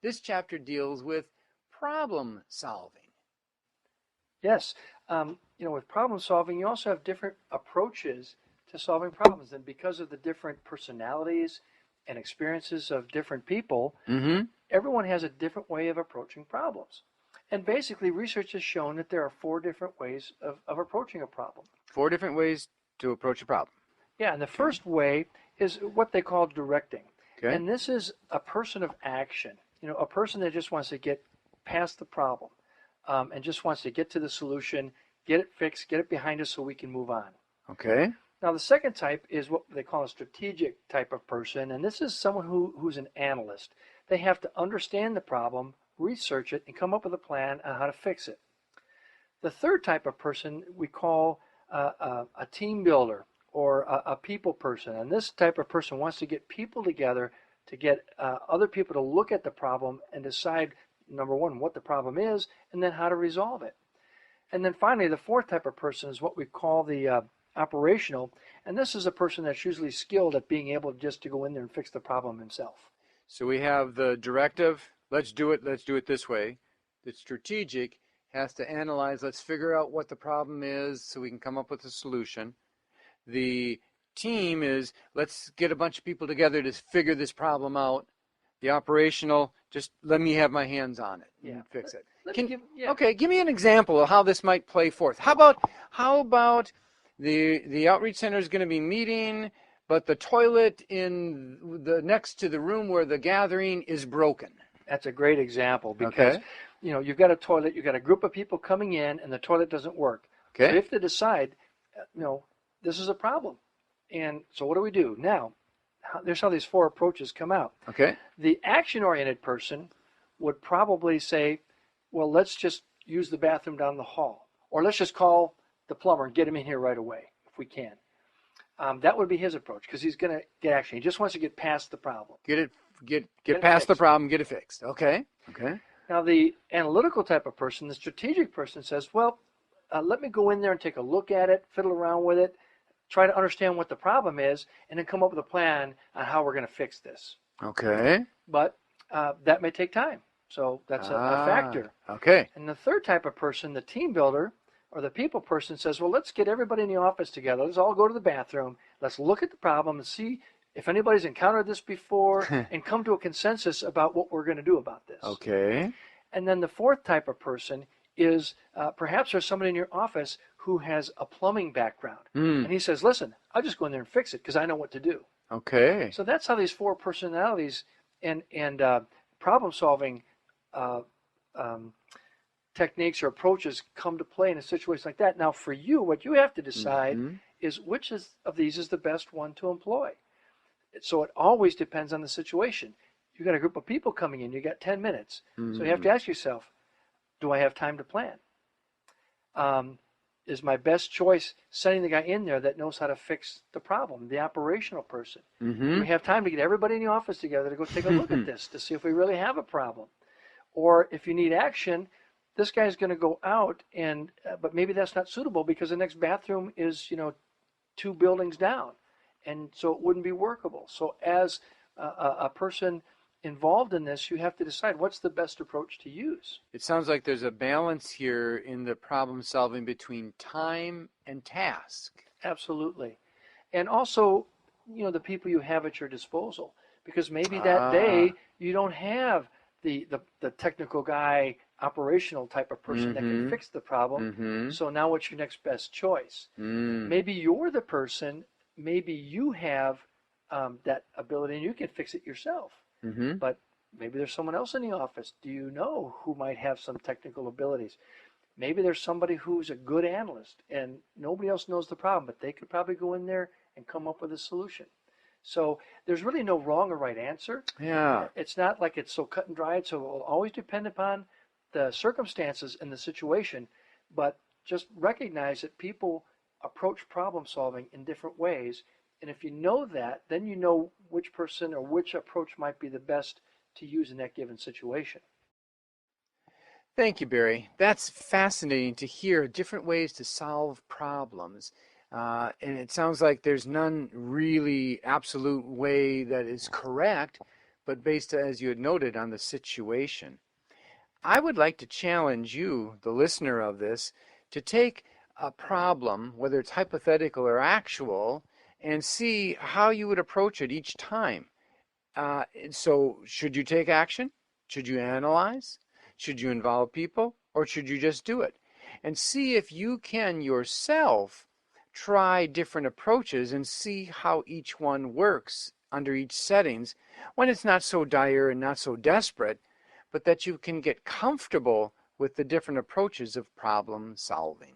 this chapter deals with problem solving. Yes. With problem solving, you also have different approaches to solving problems. And because of the different personalities and experiences of different people, everyone has a different way of approaching problems. And basically, research has shown that there are 4 different ways of approaching a problem. 4 different ways to approach a problem. Yeah, and the first way is what they call directing. Okay. And this is a person of action, a person that just wants to get past the problem and just wants to get to the solution, get it fixed, get it behind us so we can move on. Okay. Now, the second type is what they call a strategic type of person, and this is someone who's an analyst. They have to understand the problem, research it, and come up with a plan on how to fix it. The third type of person we call a team builder or a people person, and this type of person wants to get people together to get other people to look at the problem and decide, number one, what the problem is, and then how to resolve it. And then finally, the fourth type of person is what we call the operational, and this is a person that's usually skilled at being able just to go in there and fix the problem himself. So we have the directive, let's do it this way. The strategic has to analyze, let's figure out what the problem is so we can come up with a solution. The team is, let's get a bunch of people together to figure this problem out. The operational, just let me have my hands on it and fix it. Okay, give me an example of how this might play forth. How about the outreach center is going to be meeting, but the toilet in the next to the room where the gathering is broken? That's a great example because you've got a toilet, you've got a group of people coming in, and the toilet doesn't work. Okay. So you have to decide, this is a problem. And so what do we do? Now, there's how these 4 approaches come out. Okay. The action-oriented person would probably say, well, let's just use the bathroom down the hall. Or let's just call the plumber and get him in here right away, if we can. That would be his approach, because he's going to get action. He just wants to get past the problem. Get past the problem, get it fixed. Okay. Okay. Now, the analytical type of person, the strategic person, says, well, let me go in there and take a look at it, fiddle around with it, try to understand what the problem is, and then come up with a plan on how we're going to fix this. Okay. But that may take time. So that's a factor. Okay. And the third type of person, the team builder or the people person, says, well, let's get everybody in the office together. Let's all go to the bathroom. Let's look at the problem and see if anybody's encountered this before and come to a consensus about what we're going to do about this. Okay. And then the fourth type of person is perhaps there's somebody in your office who has a plumbing background. And he says, listen, I'll just go in there and fix it because I know what to do. Okay. So that's how these 4 personalities and problem-solving techniques or approaches come to play in a situation like that. Now, for you, what you have to decide is which of these is the best one to employ. So it always depends on the situation. You got a group of people coming in. You got 10 minutes. So you have to ask yourself, do I have time to plan? Is my best choice sending the guy in there that knows how to fix the problem, the operational person? Do we have time to get everybody in the office together to go take a look at this to see if we really have a problem? Or if you need action, this guy's going to go out and but maybe that's not suitable because the next bathroom is 2 buildings down, and so it wouldn't be workable. So as a person involved in this, you have to decide what's the best approach to use. It sounds like there's a balance here in the problem solving between time and task. Absolutely. And also, the people you have at your disposal, because maybe that day you don't have the technical guy, operational type of person that can fix the problem. So now what's your next best choice? Maybe you're the person, maybe you have that ability and you can fix it yourself. But maybe there's someone else in the office. Do you know who might have some technical abilities? Maybe there's somebody who's a good analyst and nobody else knows the problem, but they could probably go in there and come up with a solution. So there's really no wrong or right answer. Yeah. It's not like it's so cut and dried, so it will always depend upon the circumstances and the situation, but just recognize that people approach problem solving in different ways. And if you know that, then you know which person or which approach might be the best to use in that given situation. Thank you, Barry. That's fascinating to hear different ways to solve problems. And it sounds like there's none really absolute way that is correct, but based, as you had noted, on the situation. I would like to challenge you, the listener of this, to take a problem, whether it's hypothetical or actual, and see how you would approach it each time. So, should you take action? Should you analyze? Should you involve people? Or should you just do it? And see if you can yourself try different approaches and see how each one works under each settings when it's not so dire and not so desperate, but that you can get comfortable with the different approaches of problem solving.